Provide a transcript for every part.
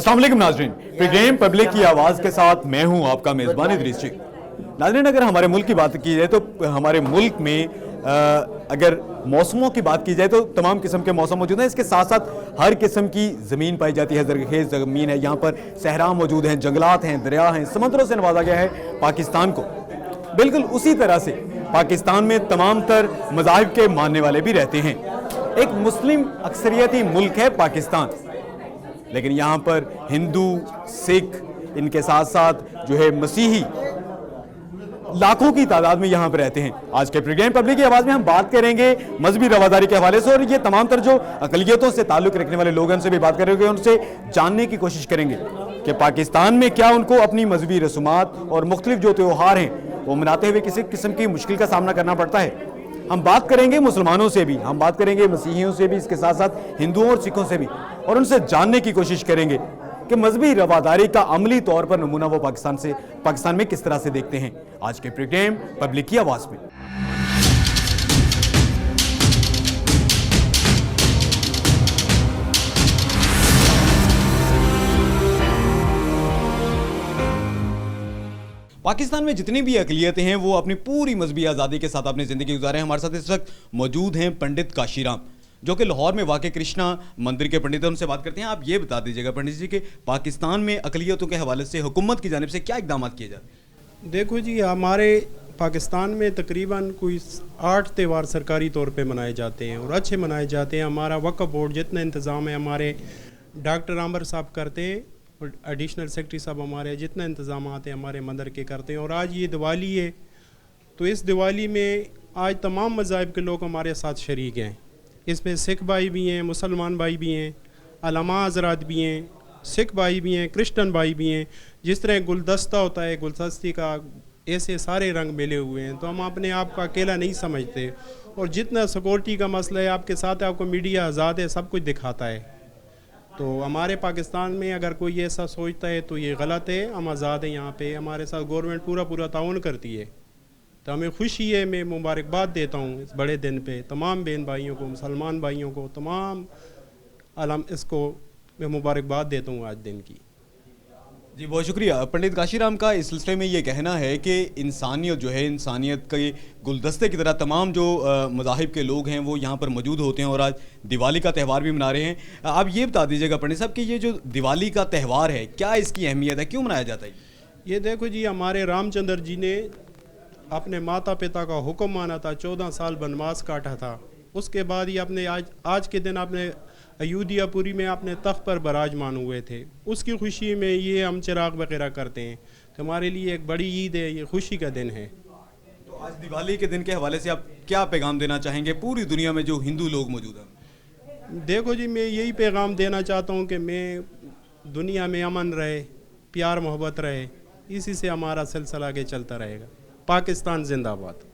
अस्सलाम वालेकुम नाज़रीन, प्रोग्राम पब्लिक की आवाज़ के साथ मैं हूं आपका मेज़बान इदरीस जी। नाज़रीन, अगर हमारे मुल्क की बात की जाए तो हमारे मुल्क में अगर मौसमों की बात की जाए तो तमाम किस्म के मौसम मौजूद हैं। इसके साथ साथ हर किस्म की ज़मीन पाई जाती है, ज़रखेज़ ज़मीन है, यहाँ पर सहरा मौजूद हैं, जंगलात हैं, दरिया हैं, समंदरों से नवाजा गया है पाकिस्तान को। बिल्कुल उसी तरह से पाकिस्तान में तमाम तर मज़ाहिब के मानने वाले भी रहते हैं। एक मुस्लिम अक्सरियती मुल्क है पाकिस्तान, लेकिन यहाँ पर हिंदू, सिख, इनके साथ साथ जो है मसीही लाखों की तादाद में यहाँ पर रहते हैं। आज के प्रोग्राम पब्लिक की आवाज़ में हम बात करेंगे मजहबी रवादारी के हवाले से, और ये तमाम तर जो अकलियतों से ताल्लुक़ रखने वाले लोग हैं उनसे भी बात करेंगे, उनसे जानने की कोशिश करेंगे कि पाकिस्तान में क्या उनको अपनी मजहबी रसूमात और मुख्तलिफ जो त्यौहार हैं वो मनाते हुए किसी किस्म की मुश्किल का सामना करना पड़ता है। हम बात करेंगे मुसलमानों से भी, हम बात करेंगे मसीहियों से भी, इसके साथ साथ हिंदुओं और सिखों से भी, और उनसे जानने की कोशिश करेंगे कि मजहबी रवादारी का अमली तौर पर नमूना वो पाकिस्तान में किस तरह से देखते हैं। आज के प्रोग्राम पब्लिक की आवाज़ में पाकिस्तान में जितनी भी अकलियतें हैं वो अपनी पूरी मजहबी आज़ादी के साथ अपनी ज़िंदगी गुजारे हैं। हमारे साथ इस वक्त मौजूद हैं पंडित काशीराम, जो कि लाहौर में वाक़ कृष्णा मंदिर के पंडित हैं। उनसे बात करते हैं। आप ये बता दीजिएगा पंडित जी कि पाकिस्तान में अकलियतों के हवाले से हुकूमत की जानिब से क्या इक़दाम किए जाते हैं? देखो जी, हमारे पाकिस्तान में तकरीबन कोई 8 त्यौहार सरकारी तौर पे मनाए जाते हैं और अच्छे मनाए जाते हैं। हमारा वक्फ बोर्ड जितना इंतज़ाम है हमारे डॉक्टर आमर साहब करते हैं, और एडिशनल सेक्रेटरी साहब हमारे जितना इंतज़ाम हैं हमारे मंदिर के करते हैं। और आज ये दिवाली है, तो इस दिवाली में आज तमाम मज़ाहिब के लोग हमारे साथ शरीक हैं। इसमें सिख भाई भी हैं, मुसलमान भाई भी हैं, अलामा हज़रात भी हैं, सिख भाई भी हैं, क्रिश्चन भाई भी हैं। जिस तरह गुलदस्ता होता है, गुलदस्ती का ऐसे सारे रंग मिले हुए हैं, तो हम अपने आप को अकेला नहीं समझते। और जितना सिक्योरिटी का मसला है आपके साथ, आपको मीडिया आज़ाद है, सब कुछ दिखाता है। तो हमारे पाकिस्तान में अगर कोई ऐसा सोचता है तो ये गलत है। हम आज़ाद हैं यहाँ पे, हमारे साथ गवर्नमेंट पूरा ताउन करती है, तो हमें खुशी है। मैं मुबारकबाद देता हूँ इस बड़े दिन पे तमाम बहन भाइयों को, मुसलमान भाइयों को, तमाम आलम इसको मैं मुबारकबाद देता हूँ आज दिन की। जी बहुत शुक्रिया। पंडित काशीराम का इस सिलसिले में ये कहना है कि इंसानियत जो है, इंसानियत के गुलदस्ते की तरह तमाम जो मज़ाहिब के लोग हैं वो यहाँ पर मौजूद होते हैं और आज दिवाली का त्यौहार भी मना रहे हैं। आप ये बता दीजिएगा पंडित साहब कि ये जो दिवाली का त्यौहार है, क्या इसकी अहमियत है, क्यों मनाया जाता है? ये देखो जी, हमारे रामचंद्र जी ने अपने माता पिता का हुक्म माना था, 14 साल वनवास काटा था। उसके बाद ही अपने आज के दिन अपने अयोध्यापुरी में अपने तख्त पर बराजमान हुए थे। उसकी खुशी में ये हम चिराग वगैरह करते हैं, तो हमारे लिए एक बड़ी ईद है, ये खुशी का दिन है। तो आज दिवाली के दिन के हवाले से आप क्या पैगाम देना चाहेंगे पूरी दुनिया में जो हिंदू लोग मौजूद हैं? देखो जी, मैं यही पैगाम देना चाहता हूँ कि मैं दुनिया में अमन रहे, प्यार मोहब्बत रहे, इसी से हमारा सिलसिला आगे चलता रहेगा। पाकिस्तान जिंदाबाद।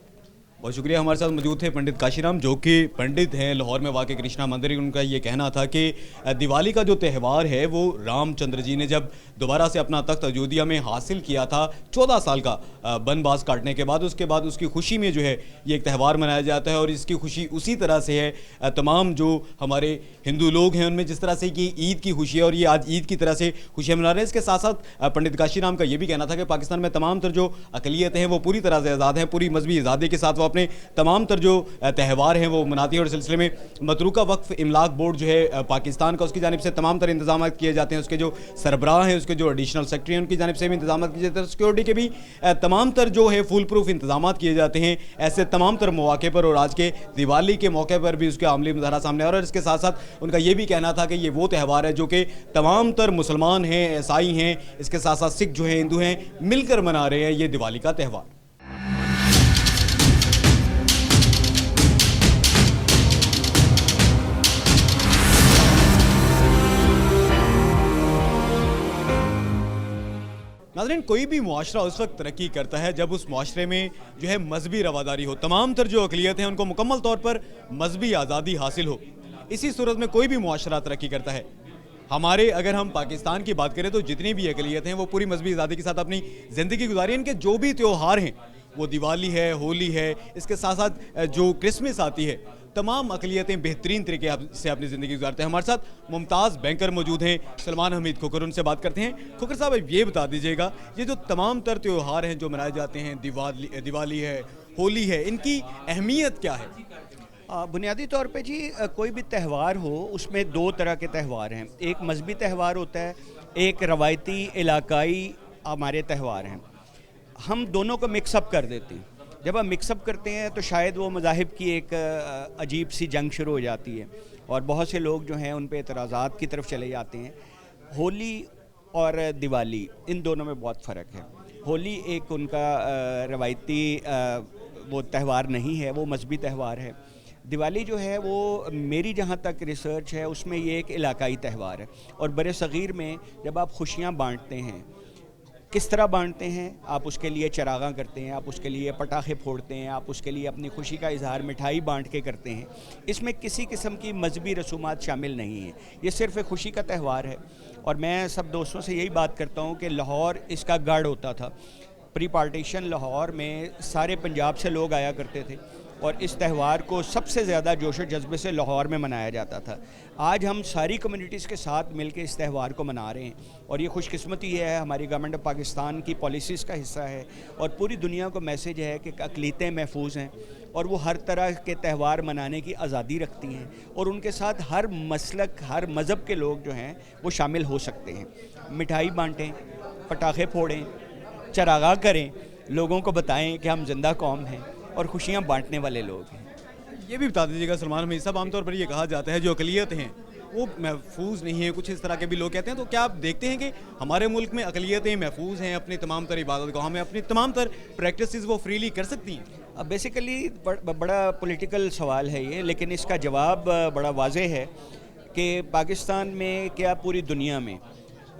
बहुत शुक्रिया। हमारे साथ मौजूद थे पंडित काशीराम, जो कि पंडित हैं लाहौर में वाक़ कृष्णा मंदिर। उनका ये कहना था कि दिवाली का जो त्यौहार है वो रामचंद्र जी ने जब दोबारा से अपना तख्त अयोध्या में हासिल किया था 14 साल का वनवास काटने के बाद, उसके बाद उसकी खुशी में जो है ये एक त्यौहार मनाया जाता है। और इसकी खुशी उसी तरह से है तमाम जो हमारे हिंदू लोग हैं उनमें जिस तरह से कि ईद की खुशी है, और ये आज ईद की तरह से खुशियाँ मना रहे हैं। इसके साथ साथ पंडित काशीराम का ये भी कहना था कि पाकिस्तान में तमाम तर जो अकलियतें हैं वो पूरी तरह से आज़ाद हैं, पूरी मजहबी आज़ादी के साथ वो अपने तमाम तर जो त्यौहार हैं वो मनाती है। और इस सिलसिले में मतरूका वक्फ इमलाक बोर्ड जो है पाकिस्तान का, उसकी जानिब से तमाम तर इंतजाम किए जाते हैं। उसके जो सरबराह हैं, उसके जो एडिशनल सेक्रेटरी हैं, उनकी जानिब से भी इंतजाम किए जाते हैं। सिक्योरिटी के भी तमाम तर जो है फुल प्रूफ इंतजाम किए जाते हैं ऐसे तमाम तर मौके पर। और आज के दिवाली के मौके पर भी उसका अमली मुजाहरा सामने आ रहा है। और इसके साथ साथ उनका ये भी कहना था कि ये वो त्यौहार है जो कि तमाम तर मुसलमान हैं, ईसाई हैं, इसके साथ साथ सिख जो हैं, हिंदू हैं, मिलकर मना रहे हैं ये दिवाली का त्यौहार। नाज़रीन, कोई भी मुआशरा उस वक्त तरक्की करता है जब उस मुआशरे में जो है मजहबी रवादारी हो, तमाम तर जो अक़लियत हैं उनको मुकम्मल तौर पर मजहबी आज़ादी हासिल हो। इसी सूरत में कोई भी मुआशरा तरक्की करता है। हमारे अगर हम पाकिस्तान की बात करें तो जितनी भी अक़लियत हैं वो पूरी मजहबी आज़ादी के साथ अपनी ज़िंदगी गुजारी। इनके जो भी त्यौहार हैं, वो दिवाली है, होली है, इसके साथ साथ जो क्रिसमस आती है, तमाम अकलियतें बेहतरीन तरीके से अपनी ज़िंदगी गुजारते हैं। हमारे साथ मुमताज़ बैंकर मौजूद हैं, सलमान हमीद खोखर, उनसे बात करते हैं। खोखर साहब, अब ये बता दीजिएगा, ये जो तमाम तर त्यौहार हैं जो मनाए जाते हैं, दिवाली है, होली है, इनकी अहमियत क्या है? बुनियादी तौर पे जी कोई भी त्यौहार हो उसमें दो तरह के त्यौहार हैं। एक मजहबी त्यौहार होता है, एक रवायती इलाकाई हमारे त्यौहार हैं। हम दोनों को मिक्सअप कर देते हैं। जब हम मिक्सअप करते हैं तो शायद वो मज़ाहिब की एक अजीब सी जंग शुरू हो जाती है और बहुत से लोग जो हैं उन पे एतराज़ात की तरफ चले जाते हैं। होली और दिवाली, इन दोनों में बहुत फ़र्क है। होली एक उनका रवायती वो त्यौहार नहीं है, वो मजहबी त्यौहार है। दिवाली जो है वो मेरी जहाँ तक रिसर्च है उसमें ये एक इलाकाई त्यौहार है। और बड़े सग़ीर में जब आप खुशियाँ बांटते हैं, किस तरह बांटते हैं? आप उसके लिए चरागां करते हैं, आप उसके लिए पटाखे फोड़ते हैं, आप उसके लिए अपनी खुशी का इजहार मिठाई बांट के करते हैं। इसमें किसी किस्म की मजहबी रसूमात शामिल नहीं है, ये सिर्फ़ एक खुशी का त्यौहार है। और मैं सब दोस्तों से यही बात करता हूँ कि लाहौर इसका गढ़ होता था। प्री पार्टीशन लाहौर में सारे पंजाब से लोग आया करते थे और इस त्यौहार को सबसे ज़्यादा जोश और जज्बे से लाहौर में मनाया जाता था। आज हम सारी कम्युनिटीज़ के साथ मिलकर इस त्यौहार को मना रहे हैं और ये खुशकिस्मती है, हमारी गवर्नमेंट ऑफ पाकिस्तान की पॉलिसीज़ का हिस्सा है और पूरी दुनिया को मैसेज है कि अक़लियतें महफूज हैं और वो हर तरह के त्यौहार मनाने की आज़ादी रखती हैं और उनके साथ हर मसलक, हर मज़हब के लोग जो हैं वो शामिल हो सकते हैं। मिठाई बाँटें, पटाखे फोड़ें, चरागाह करें, लोगों को बताएं कि हम जिंदा कौम हैं और खुशियाँ बांटने वाले लोग हैं। ये भी बता दीजिएगा सलमान हमीद साहब, आमतौर पर ये कहा जाता है जो अक़लियत हैं वो महफूज नहीं है, कुछ इस तरह के भी लोग कहते हैं, तो क्या आप देखते हैं कि हमारे मुल्क में अक़लियतें महफूज हैं, अपनी तमाम तर इबादत गाहों में अपनी तमाम तर प्रैक्टिसेस वो फ्रीली कर सकती हैं? अब बेसिकली बड़ा पॉलिटिकल सवाल है ये, लेकिन इसका जवाब बड़ा वाज़ेह है कि पाकिस्तान में क्या पूरी दुनिया में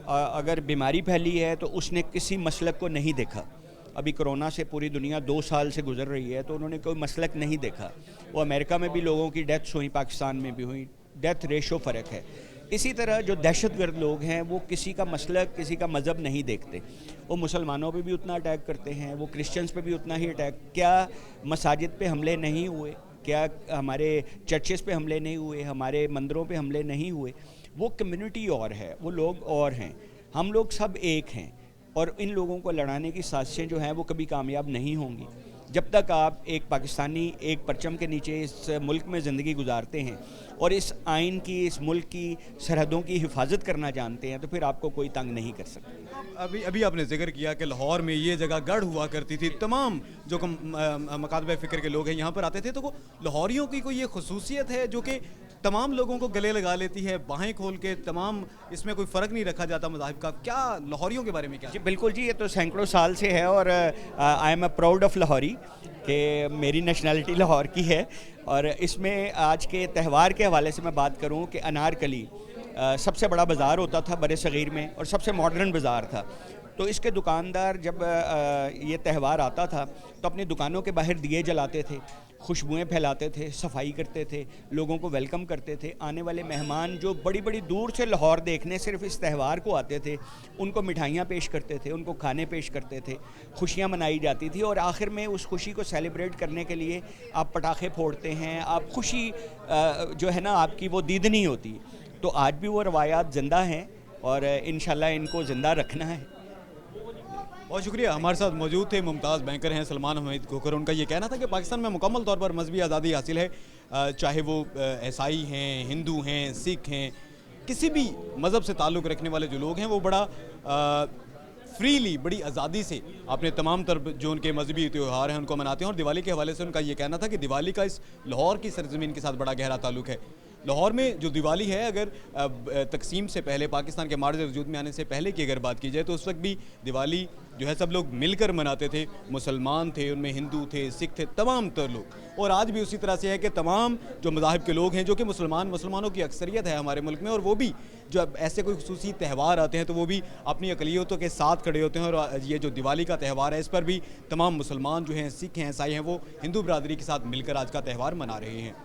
अगर बीमारी फैली है तो उसने किसी मसलक को नहीं देखा। अभी कोरोना से पूरी दुनिया 2 साल से गुजर रही है तो उन्होंने कोई मसलक नहीं देखा। वो अमेरिका में भी लोगों की डेथ्स हुई, पाकिस्तान में भी हुई, डेथ रेशो फ़र्क है। इसी तरह जो दहशतगर्द लोग हैं वो किसी का मसलक, किसी का मज़हब नहीं देखते। वो मुसलमानों पे भी उतना अटैक करते हैं, वो क्रिश्चियंस पे भी उतना ही अटैक। क्या मसाजिद पे हमले नहीं हुए? क्या हमारे चर्चेस पे हमले नहीं हुए? हमारे मंदिरों पे हमले नहीं हुए? वो कम्युनिटी और है, वो लोग और हैं, हम लोग सब एक हैं और इन लोगों को लड़ाने की साजिशें जो हैं वो कभी कामयाब नहीं होंगी। जब तक आप एक पाकिस्तानी एक परचम के नीचे इस मुल्क में ज़िंदगी गुजारते हैं और इस आइन की, इस मुल्क की सरहदों की हिफाजत करना जानते हैं तो फिर आपको कोई तंग नहीं कर सकता। अभी आपने जिक्र किया कि लाहौर में ये जगह गढ़ हुआ करती थी, तमाम जो मकातबे फ़िक्र के लोग हैं यहाँ पर आते थे, तो लाहौरियों की कोई ये खसूसियत है जो कि तमाम लोगों को गले लगा लेती है, बाहें खोल के, तमाम इसमें कोई फ़र्क नहीं रखा जाता मज़ाहिब का? क्या लाहौरियों के बारे में क्या? जी बिल्कुल जी, ये तो सैकड़ों साल से है और I am a proud of Lahori कि मेरी नेशनैलिटी लाहौर की है। और इसमें आज के त्यौहार के हवाले से मैं बात करूं कि अनारकली सबसे बड़ा बाज़ार होता था बड़े सग़ीर में और सबसे मॉडर्न बाज़ार था। तो इसके दुकानदार जब ये त्यौहार आता था तो अपनी दुकानों के बाहर दिए जलाते थे, खुशबुएं फैलाते थे, सफाई करते थे, लोगों को वेलकम करते थे। आने वाले मेहमान जो बड़ी बड़ी दूर से लाहौर देखने सिर्फ इस त्यौहार को आते थे, उनको मिठाइयाँ पेश करते थे, उनको खाने पेश करते थे, खुशियाँ मनाई जाती थी और आखिर में उस खुशी को सेलिब्रेट करने के लिए आप पटाखे फोड़ते हैं, आप खुशी जो है ना आपकी वो दीदनी होती। तो आज भी वो रवायात ज़िंदा हैं और इंशाल्लाह इनको ज़िंदा रखना है। बहुत शुक्रिया। हमारे साथ मौजूद थे मुमताज़ बैंकर हैं सलमान हमीद खोखर। उनका ये कहना था कि पाकिस्तान में मुकम्मल तौर पर मजहबी आज़ादी हासिल है, चाहे वो ईसाई हैं, हिंदू हैं, सिख हैं, किसी भी मज़हब से ताल्लुक़ रखने वाले जो लोग हैं वो बड़ा फ्रीली, बड़ी आज़ादी से अपने तमाम तरफ जो उनके मजहबी त्यौहार हैं उनको मनाते हैं। और दिवाली के हवाले से उनका ये कहना था कि दिवाली का इस लाहौर की सरजमीन के साथ बड़ा गहरा ताल्लुक़ है। लाहौर में जो दिवाली है, अगर तकसीम से पहले, पाकिस्तान के मार्ज वजूद में आने से पहले की अगर बात की जाए तो उस वक्त भी दिवाली जो है सब लोग मिलकर मनाते थे। मुसलमान थे, उनमें हिंदू थे, सिख थे, तमाम तर लोग। और आज भी उसी तरह से है कि तमाम जो मज़ाहिब के लोग हैं, जो कि मुसलमानों की अक्सरियत है हमारे मुल्क में, और वो भी जो अब ऐसे कोई खुसूसी त्यौहार आते हैं तो वो भी अपनी अक़लियतों के साथ खड़े होते हैं। और ये जो दिवाली का त्यौहार है इस पर भी तमाम मुसलमान जो हैं, सिख हैं, ईसाई हैं, वो हिंदू बरादरी के साथ मिलकर आज का त्यौहार मना रहे हैं।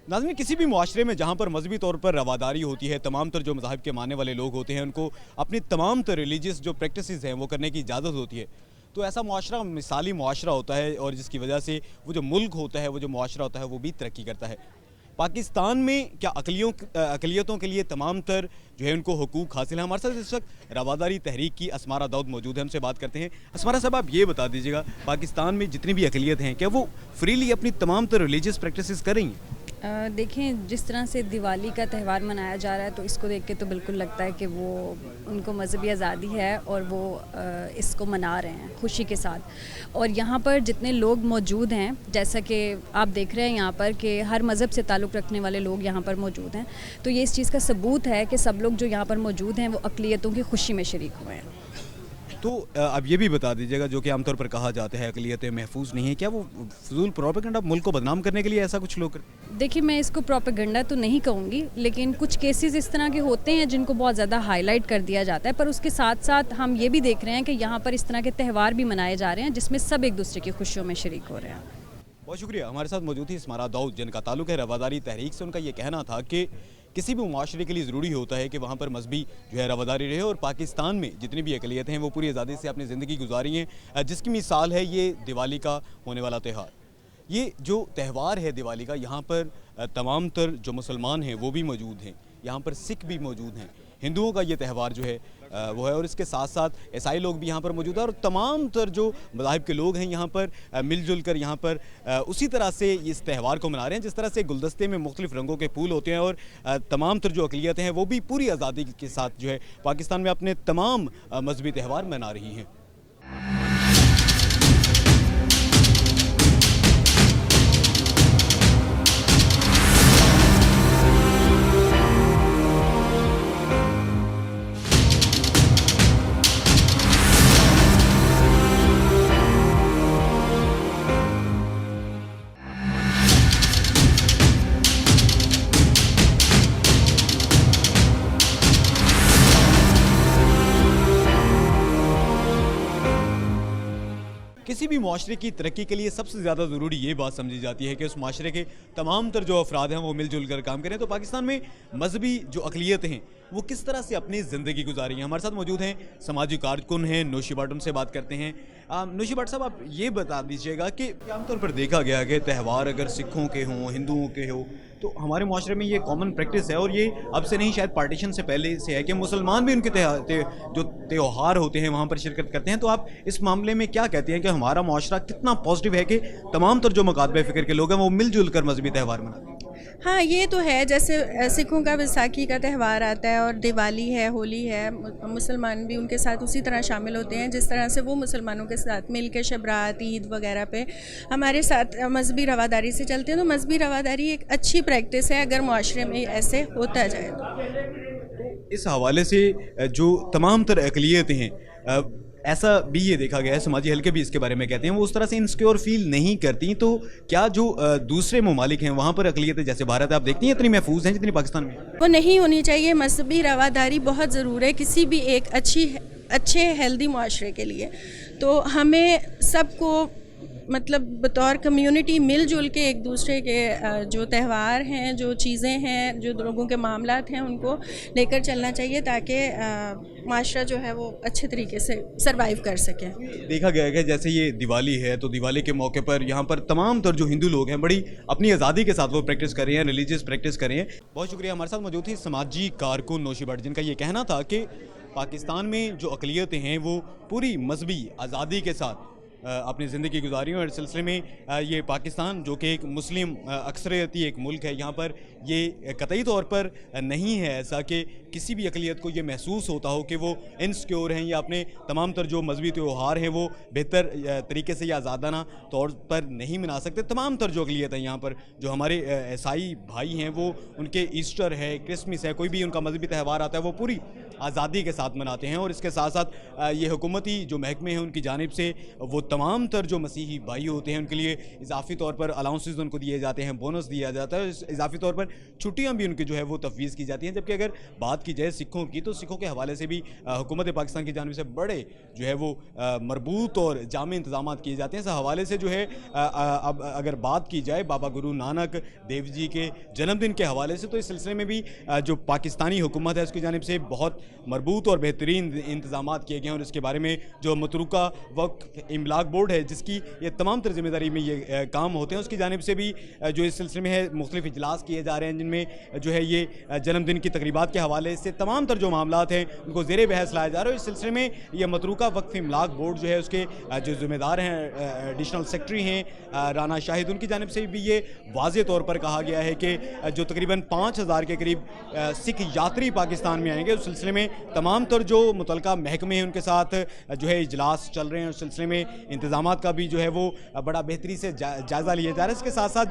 नाज़रीन, किसी भी मुआशरे में जहाँ पर मजहबी तौर पर रवादारी होती है, तमाम तर जो मज़ाहिब के मानने वाले लोग होते हैं उनको अपनी तमाम तर रिलीजियस जो प्रैक्टिसेस हैं वो करने की इजाज़त होती है, तो ऐसा मुआशरा मिसाली मुआशरा होता है और जिसकी वजह से वो जो मुल्क होता है, वो जो मुआशरा होता है, वो भी तरक्की करता है। पाकिस्तान में क्या अक़लियतों के लिए तमाम तर जो है उनको हुकूक हासिल है? हमारे साथ इस वक्त रवादारी तहरीक की असमारा दाऊद मौजूद है, हमसे बात करते हैं। असमारा साहब, आप ये बता दीजिएगा, पाकिस्तान में जितनी भी अक़लियत हैं क्या वो फ्रीली अपनी तमाम तर रिलीजियस प्रैक्टिसेस कर रही हैं? देखें, जिस तरह से दिवाली का त्यौहार मनाया जा रहा है तो इसको देख के तो बिल्कुल लगता है कि वो उनको मजहबी आज़ादी है और वो इसको मना रहे हैं खुशी के साथ। और यहाँ पर जितने लोग मौजूद हैं, जैसा कि आप देख रहे हैं यहाँ पर कि हर मज़हब से ताल्लुक़ रखने वाले लोग यहाँ पर मौजूद हैं, तो ये इस चीज़ का सबूत है कि सब लोग जो यहाँ पर मौजूद हैं वो अक़लियतों की खुशी में शरीक हुए हैं। तो अब ये भी बता दीजिएगा, जो कि आमतौर पर कहा जाता है अक़लियतें महफूज नहीं है, क्या वो फजूल प्रोपेगेंडा मुल्क को बदनाम करने के लिए ऐसा कुछ लोग करते? देखिए, मैं इसको प्रोपेगेंडा तो नहीं कहूँगी, लेकिन कुछ केसेस इस तरह के होते हैं जिनको बहुत ज़्यादा हाईलाइट कर दिया जाता है, पर उसके साथ साथ हम ये भी देख रहे हैं कि यहाँ पर इस तरह के त्यौहार भी मनाए जा रहे हैं जिसमें सब एक दूसरे की खुशियों में शरीक हो रहे हैं। बहुत शुक्रिया। हमारे साथ मौजूद थी असमारा दाऊद, जिनका ताल्लुक़ है रवादारी तहरीक से। उनका ये कहना था कि किसी भी मुआशरे के लिए ज़रूरी होता है कि वहाँ पर मजहबी जो है रवादारी रहे, और पाकिस्तान में जितनी भी अक़लियतें हैं वो पूरी आज़ादी से अपनी ज़िंदगी गुजारी हैं, जिसकी मिसाल है ये दिवाली का होने वाला त्यौहार। ये जो त्यौहार है दिवाली का, यहाँ पर तमाम तर जो मुसलमान हैं वो भी मौजूद हैं, यहाँ पर सिख भी मौजूद हैं, हिंदुओं का ये त्यौहार जो है वो है, और इसके साथ साथ ईसाई लोग भी यहाँ पर मौजूद हैं, और तमाम तर जो मज़ाहिब के लोग हैं यहाँ पर मिलजुल कर यहाँ पर उसी तरह से इस त्यौहार को मना रहे हैं जिस तरह से गुलदस्ते में मुख्तलिफ़ रंगों के फूल होते हैं, और तमाम तर जो अक़लियतें हैं वो भी पूरी आज़ादी के साथ जो है पाकिस्तान में अपने तमाम मजहबी त्यौहार मना रही हैं। किसी भी मुआशरे की तरक्की के लिए सबसे ज़्यादा ज़रूरी ये बात समझी जाती है कि उस मुआशरे के तमाम तर जो अफराद हैं वो मिलजुल कर काम करें। तो पाकिस्तान में मजहबी जो अक़लियतें हैं वो किस तरह से अपनी ज़िंदगी गुजारी हैं? हमारे साथ मौजूद हैं समाजी कारकुन हैं नौशी भट्ट, उनसे बात करते हैं। नौशी भट्ट साहब, आप ये बता दीजिएगा कि आमतौर पर देखा गया कि त्यौहार अगर सिखों के हों, हिंदुओं के हो, तो हमारे मुआशरे में ये कॉमन प्रैक्टिस है, और ये अब से नहीं शायद पार्टीशन से पहले से है कि मुसलमान भी उनके जो त्यौहार होते हैं वहाँ पर शिरकत करते हैं। तो आप इस मामले में क्या कहते हैं कि हमारा मुआशरा कितना पॉजिटिव है कि तमाम तर जो मकातबे फ़िक्र के लोग हैं वो मिलजुल कर मजहबी त्यौहार मनाते हैं? हाँ, ये तो है। जैसे सिखों का बैसाखी का त्यौहार आता है और दिवाली है, होली है, मुसलमान भी उनके साथ उसी तरह शामिल होते हैं जिस तरह से वो मुसलमानों के साथ मिल के शबरात, ईद वगैरह पे हमारे साथ मजहबी रवादारी से चलते हैं। तो मजहबी रवादारी एक अच्छी प्रैक्टिस है अगर मुआशरे में ऐसे होता जाए तो। इस हवाले से जो तमाम तर अक़लियतें हैं, ऐसा भी ये देखा गया है, समाजी हल्के भी इसके बारे में कहते हैं, वो उस तरह से इनसिक्योर फील नहीं करती। तो क्या जो दूसरे ममालिक हैं वहाँ पर अक़लियतें जैसे भारत है, आप देखती हैं इतनी महफूज हैं जितनी पाकिस्तान में? वो नहीं होनी चाहिए। मजहबी रवादारी बहुत ज़रूर है किसी भी एक अच्छे हेल्दी मुआशरे के लिए। तो हमें सबको मतलब बतौर कम्युनिटी मिलजुल के एक दूसरे के जो त्यौहार हैं, जो चीज़ें हैं, जो लोगों के मामलात हैं, उनको लेकर चलना चाहिए ताकि माशरा जो है वो अच्छे तरीके से सरवाइव कर सके। देखा गया है कि जैसे ये दिवाली है, तो दिवाली के मौके पर यहाँ पर तमाम तर जो हिंदू लोग हैं बड़ी अपनी आज़ादी के साथ वो प्रैक्टिस कर रहे हैं, रिलीजियस प्रैक्टिस कर रहे हैं। बहुत शुक्रिया। हमारे साथ मौजूद थी समाजी कारकुन नौशी भट्ट, जिनका ये कहना था कि पाकिस्तान में जो अक़लियतें हैं वो पूरी मजहबी आज़ादी के साथ अपनी ज़िंदगी गुजारी और इस सिलसिले में ये पाकिस्तान जो कि एक मुस्लिम अक्सरियती एक मुल्क है, यहाँ पर ये कतई तौर पर नहीं है ऐसा कि किसी भी अक़लियत को ये महसूस होता हो कि वो इनसिक्योर हैं या अपने तमाम तर जो मजहबी त्यौहार हैं वो बेहतर तरीके से या आज़ादाना तौर पर नहीं मना सकते। तमाम तर जो अक़लियत हैं यहाँ पर, जो हमारे ईसाई भाई हैं वो उनके ईस्टर है, क्रिसमस है, कोई भी उनका मजहबी त्यौहार आता है वो पूरी आज़ादी के साथ मनाते हैं। और इसके साथ साथ ये हुकूमती जो महकमे हैं उनकी जानिब से वो तमाम तर जो मसीही भाई होते हैं उनके लिए इजाफी तौर पर अलाउंसेस उनको दिए जाते हैं, बोनस दिया जाता है, इजाफी तौर पर छुट्टियां भी उनकी जो है वो तफवीज़ की जाती हैं। जबकि अगर बात बात की जाए सिखों की, तो सिखों के हवाले से भी हुकूमत पाकिस्तान की जानिब से बड़े जो है वो मरबूत और जामे इंतजाम किए जाते हैं। इस हवाले से जो है अब अगर बात की जाए बाबा गुरु नानक देव जी के जन्मदिन के हवाले से, तो इस सिलसिले में भी जो पाकिस्तानी हुकूमत है उसकी जानिब से बहुत मरबूत और बेहतरीन इंतजाम किए गए हैं। और इसके बारे में जो मुतरुका वक्फ इमलाक बोर्ड है जिसकी ये तमाम तर जिम्मेदारी में ये काम होते हैं, उसकी जानिब से भी जो इस सिलसिले में है मुख्तलिफ इजलास किए जा रहे हैं, जिनमें जो है ये जन्मदिन की तकरीबात के हवाले से तमाम तर जो मामलात हैं उनको ज़ेर बहस लाया जा रहा है। इस सिलसिले में ये मतरूका वक्फ इमलाक बोर्ड जो है उसके जो ज़िम्मेदार हैं एडिशनल सेक्रेटरी हैं राना शाहिद, उनकी जानिब से भी ये वाज़े तौर पर कहा गया है कि जो तकरीबन 5000 के करीब सिख यात्री पाकिस्तान में आएंगे, उस सिलसिले में तमाम तर जो मुतलका महकमे हैं उनके साथ जो है इजलास चल रहे हैं। उस सिलसिले में इंतजाम का भी जो है वो बड़ा बेहतरी से जायज़ा लिया जा रहा है। इसके साथ साथ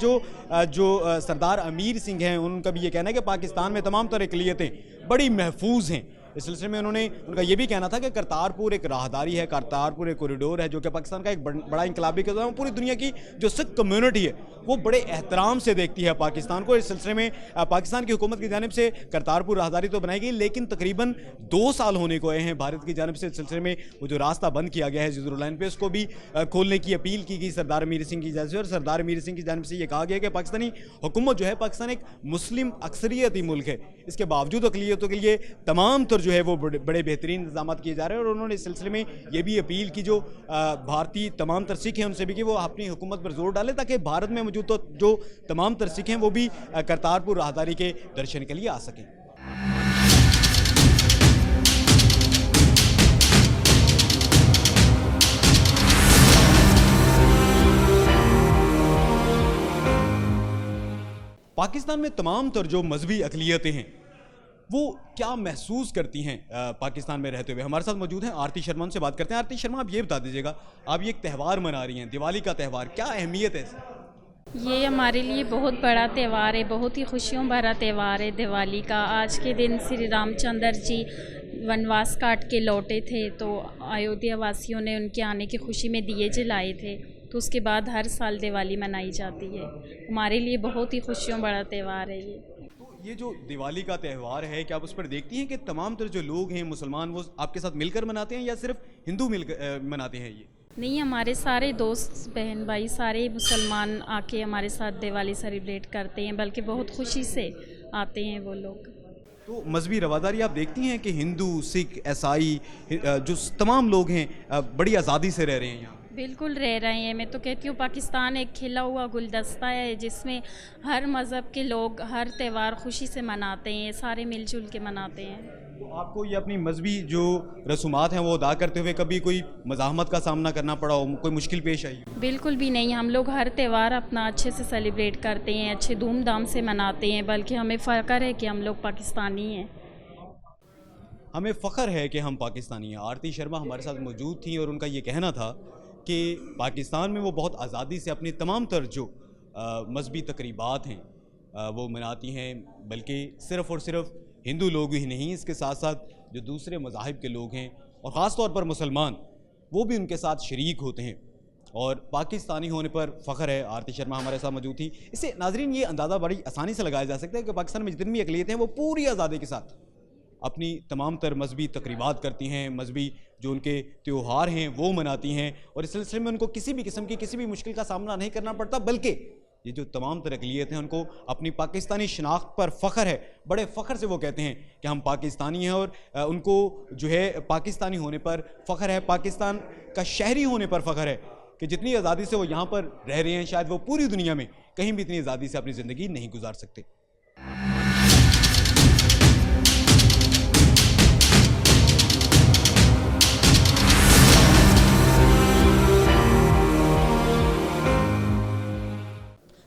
जो सरदार अमीर सिंह हैं उनका भी ये कहना है कि पाकिस्तान में तमाम तरह अक़लियतें बड़ी महफूज हैं। इस सिलसिले में उनका ये भी कहना था कि करतारपुर एक राहदारी है, करतारपुर एक कॉरिडोर है जो कि पाकिस्तान का एक बड़ा इंकलाबी कदम है। पूरी दुनिया की जो सिख कम्युनिटी है वो बड़े एहतराम से देखती है पाकिस्तान को। इस सिलसिले में पाकिस्तान की हुकूमत की जानिब से करतारपुर राहदारी तो बनाई गई, लेकिन तकरीबन 2 साल होने को आए हैं भारत की जानिब से। इस सिलसिले में वो जो रास्ता बंद किया गया है ज़ीरो लाइन पे, उसको भी खोलने की अपील की गई सरदार अमीर सिंह की जानिब से। और सरदार अमीर सिंह की जानिब से ये कहा गया कि पाकिस्तानी हुकूमत जो है, पाकिस्तान एक मुस्लिम अक्सरियती मुल्क है, इसके बावजूद अक़लियतों के लिए तमाम तर जो है वो बड़े बेहतरीन इंतजाम किए जा रहे हैं। और उन्होंने इस सिलसिले में ये भी अपील की जो भारतीय तमाम तर सिख हैं उनसे भी कि वो अपनी हुकूमत पर जोर डालें ताकि भारत में मौजूद तो जो तमाम तर सिख हैं वो भी करतारपुर राहदारी के दर्शन के लिए आ सकें। पाकिस्तान में तमाम तर जो मजहबी अक़लियतें हैं वो क्या महसूस करती हैं पाकिस्तान में रहते हुए? हमारे साथ मौजूद हैं आरती शर्मा, उनसे बात करते हैं। आरती शर्मा, आप ये बता दीजिएगा, आप ये एक त्यौहार मना रही हैं, दिवाली का त्यौहार, क्या अहमियत है इसकी? ये हमारे लिए बहुत बड़ा त्यौहार है, बहुत ही खुशियों भरा त्यौहार है दिवाली का। आज के दिन श्री रामचंद्र जी वनवास काट के लौटे थे, तो अयोध्या वासियों ने उनके आने की खुशी में दिए जलाए थे, तो उसके बाद हर साल दिवाली मनाई जाती है। हमारे लिए बहुत ही खुशियों भरा त्यौहार है ये। ये जो दिवाली का त्यौहार है, क्या आप उस पर देखती हैं कि तमाम तरह जो लोग हैं मुसलमान वो आपके साथ मिलकर मनाते हैं या सिर्फ हिंदू मिलकर मनाते हैं? ये नहीं, हमारे सारे दोस्त बहन भाई सारे मुसलमान आके हमारे साथ दिवाली सेलिब्रेट करते हैं, बल्कि बहुत खुशी से आते हैं वो लोग। तो मजहबी रवादारी आप देखती हैं कि हिंदू, सिख, ईसाई जो तमाम लोग हैं बड़ी आज़ादी से रह रहे हैं यहाँ? बिल्कुल रह रहे हैं। मैं तो कहती हूँ पाकिस्तान एक खिला हुआ गुलदस्ता है जिसमें हर मज़हब के लोग हर त्यौहार खुशी से मनाते हैं, सारे मिलजुल के मनाते हैं। तो आपको ये अपनी मजहबी जो रसूमात हैं वो अदा करते हुए कभी कोई मज़ाहमत का सामना करना पड़ा हो, कोई मुश्किल पेश आई? बिल्कुल भी नहीं, हम लोग हर त्यौहार अपना अच्छे से सेलिब्रेट करते हैं, अच्छे धूमधाम से मनाते हैं, बल्कि हमें फ़ख्र है कि हम लोग पाकिस्तानी हैं। हमें फ़ख्र है कि हम पाकिस्तानी हैं। आरती शर्मा हमारे साथ मौजूद थी और उनका ये कहना था कि पाकिस्तान में वो बहुत आज़ादी से अपनी तमाम तर जो मजहबी तकरीबात हैं वो मनाती हैं, बल्कि सिर्फ़ और सिर्फ हिंदू लोग ही नहीं, इसके साथ साथ जो दूसरे मज़ाहिब के लोग हैं और ख़ास तौर पर मुसलमान, वो भी उनके साथ शरीक होते हैं और पाकिस्तानी होने पर फ़ख्र है। आरती शर्मा हमारे साथ मौजूद थी। इससे नाज़रीन ये अंदाज़ा बड़ी आसानी से लगाया जा सकता है कि पाकिस्तान में जितनी भी अक़लियतें हैं वो पूरी आज़ादी के साथ अपनी तमाम तर मजहबी तकरीबात करती हैं, मजहबी जो उनके त्यौहार हैं वो मनाती हैं, और इस सिलसिले में उनको किसी भी किस्म की किसी भी मुश्किल का सामना नहीं करना पड़ता, बल्कि ये जो तमाम तर अक़लियत हैं उनको अपनी पाकिस्तानी शनाख्त पर फ़ख्र है। बड़े फ़ख्र से वो कहते हैं कि हम पाकिस्तानी हैं और उनको जो है पाकिस्तानी होने पर फ़ख्र है, पाकिस्तान का शहरी होने पर फ़ख्र है कि जितनी आज़ादी से वो यहाँ पर रह रहे हैं शायद वो पूरी दुनिया में कहीं भी इतनी आज़ादी से अपनी ज़िंदगी नहीं गुजार सकते।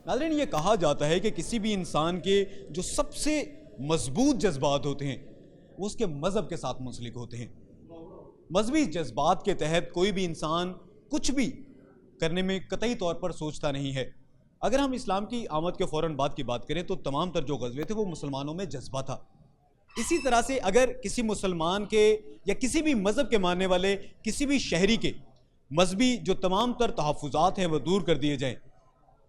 नाज़रीन, ये कहा जाता है कि किसी भी इंसान के जो सबसे मजबूत जज्बात होते हैं वो उसके मज़हब के साथ मुंसलिक होते हैं। मजहबी जज्बात के तहत कोई भी इंसान कुछ भी करने में कतई तौर पर सोचता नहीं है। अगर हम इस्लाम की आमद के फ़ौरन बाद की बात करें तो तमाम तर जो ग़ज़वे थे वो मुसलमानों में जज्बा था। इसी तरह से अगर किसी मुसलमान के या किसी भी मज़हब के मानने वाले किसी भी शहरी के मजहबी जो तमाम तर तहफ़्फ़ुज़ात हैं वो दूर कर दिए जाएँ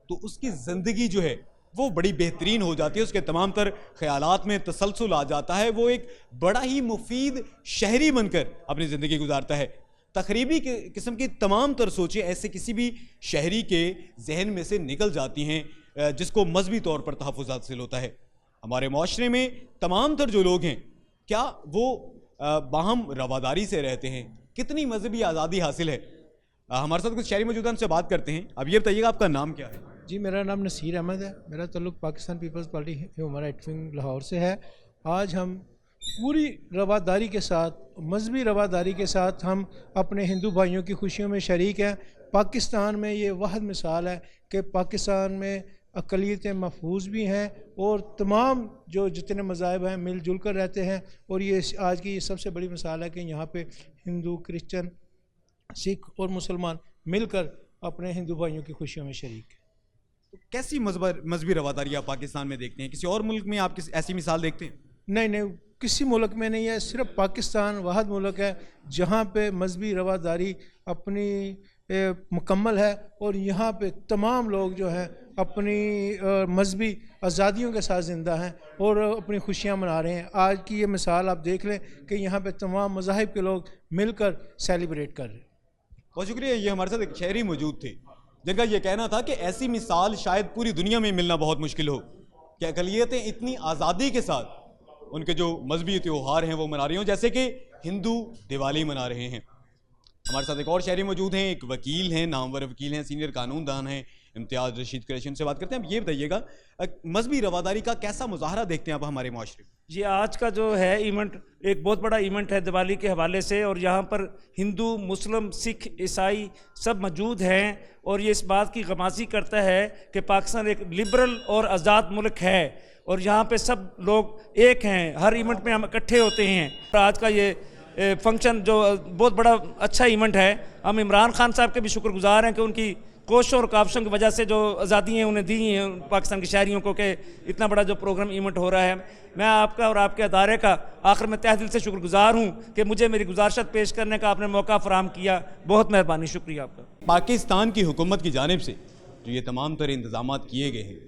तो उसकी ज़िंदगी जो है वो बड़ी बेहतरीन हो जाती है, उसके तमाम तर ख्यालात में तसलसल आ जाता है, वो एक बड़ा ही मुफीद शहरी बनकर अपनी ज़िंदगी गुजारता है। तकरीबी किस्म की तमाम तर सोचें ऐसे किसी भी शहरी के जहन में से निकल जाती हैं जिसको मजहबी तौर पर तहफ़्फ़ुज़ हासिल होता है। हमारे माशरे में तमाम तर जो लोग हैं, क्या वो बाहम रवादारी से रहते हैं? कितनी मजहबी आज़ादी हासिल है? हमारे साथ कुछ शहरी मौजूद हैं, उनसे बात करते हैं। अब ये बताइएगा आपका नाम क्या है? जी, मेरा नाम नसीर अहमद है। मेरा ताल्लुक़ Pakistan Peoples Party human right wing Lahore से है। आज हम पूरी रवादारी के साथ, मजहबी रवादारी के साथ हम अपने हिंदू भाइयों की खुशियों में शरीक हैं। पाकिस्तान में ये वाहिद मिसाल है कि पाकिस्तान में अक़लियतें महफूज भी हैं और तमाम जो जितने मज़ाहिब हैं मिलजुल कर रहते हैं। और ये आज की ये सबसे बड़ी मिसाल है कि यहाँ पे हिंदू, क्रिश्चन, सिख और मुसलमान मिलकर अपने हिंदू भाइयों की खुशियों में शरीक हैं। तो कैसी मजहबी रवादारी आप पाकिस्तान में देखते हैं? किसी और मुल्क में आप ऐसी मिसाल देखते हैं? नहीं, किसी मुल्क में नहीं है। सिर्फ पाकिस्तान वाहिद मुल्क है जहाँ पे मजहबी रवादारी अपनी मुकम्मल है और यहाँ पे तमाम लोग जो हैं अपनी मजहबी आज़ादियों के साथ ज़िंदा हैं और अपनी खुशियाँ मना रहे हैं। आज की ये मिसाल आप देख लें कि यहाँ पे तमाम मज़ाहिब के लोग मिलकर सेलिब्रेट कर रहे हैं। बहुत शुक्रिया। ये हमारे साथ एक शहरी मौजूद थे जिनका ये कहना था कि ऐसी मिसाल शायद पूरी दुनिया में मिलना बहुत मुश्किल हो कि अक़लियतें इतनी आज़ादी के साथ उनके जो मजहबी त्यौहार हैं वो मना रही हों, जैसे कि हिंदू दिवाली मना रहे हैं। हमारे साथ एक और शहरी मौजूद हैं, एक वकील हैं, नामवर वकील हैं, सीनियर कानूनदान हैं, इम्तियाज़ रशीद कुरैशी। उनसे बात करते हैं। अब ये बताइएगा, मजहबी रवादारी का कैसा मुजाहरा देखते हैं आप हमारे माशरे में? जी, आज का जो है इवेंट एक बहुत बड़ा इवेंट है दिवाली के हवाले से, और यहाँ पर हिंदू, मुस्लिम, सिख, ईसाई सब मौजूद हैं। और ये इस बात की गमाज़ी करता है कि पाकिस्तान एक लिबरल और आज़ाद मुल्क है और यहाँ पे सब लोग एक हैं। हर इवेंट में हम इकट्ठे होते हैं। आज का ये फंक्शन जो बहुत बड़ा अच्छा इवेंट है, हम इमरान खान साहब के भी शुक्रगुजार हैं कि उनकी कोशिशों और काविशों की वजह से जो आज़ादी हैं उन्हें दी हैं पाकिस्तान के शहरियों को, कि इतना बड़ा जो प्रोग्राम इवेंट हो रहा है। मैं आपका और आपके अदारे का आखिर में तहे दिल से शुक्रगुजार हूँ कि मुझे मेरी गुजारिशत पेश करने का आपने मौका फराहम किया। बहुत मेहरबानी, शुक्रिया आपका। पाकिस्तान की हुकूमत की जानिब से जो ये तमाम तरह इंतजाम किए गए हैं,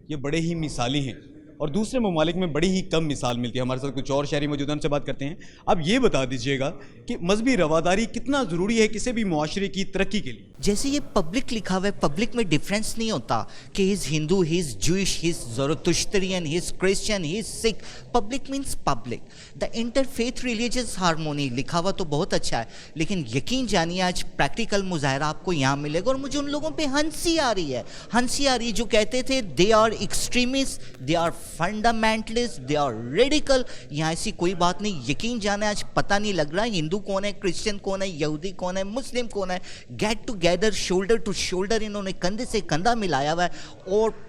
ये बड़े ही मिसाली हैं और दूसरे ममालिक में बड़ी ही कम मिसाल मिलती है। हमारे साथ कुछ और शहरी मौजूद हैं, उनसे बात करते हैं। अब ये बता दीजिएगा कि मजहबी रवादारी कितना ज़रूरी है किसी भी मुआशरे की तरक्की के लिए? जैसे ये पब्लिक लिखा हुआ है, पब्लिक में डिफरेंस नहीं होता कि he is Hindu, he is Jewish, he is Zoroastrian, he is Christian, he is Sikh. Public means public. The interfaith religious harmony लिखा हुआ तो बहुत अच्छा है, लेकिन यकीन जानिए आज प्रैक्टिकल मुजाहरा आपको यहाँ मिलेगा। और मुझे उन लोगों पे हंसी आ रही है जो कहते थे they are extremist, they are fundamentalist, they are radical. यहाँ ऐसी कोई बात नहीं। यकीन जाने आज पता नहीं लग रहा है हिंदू कौन है, क्रिश्चियन कौन है, यहूदी कौन है, मुस्लिम कौन है। Get together, shoulder to shoulder, इन्होंने कंधे से कंधा मिलाया हुआ है।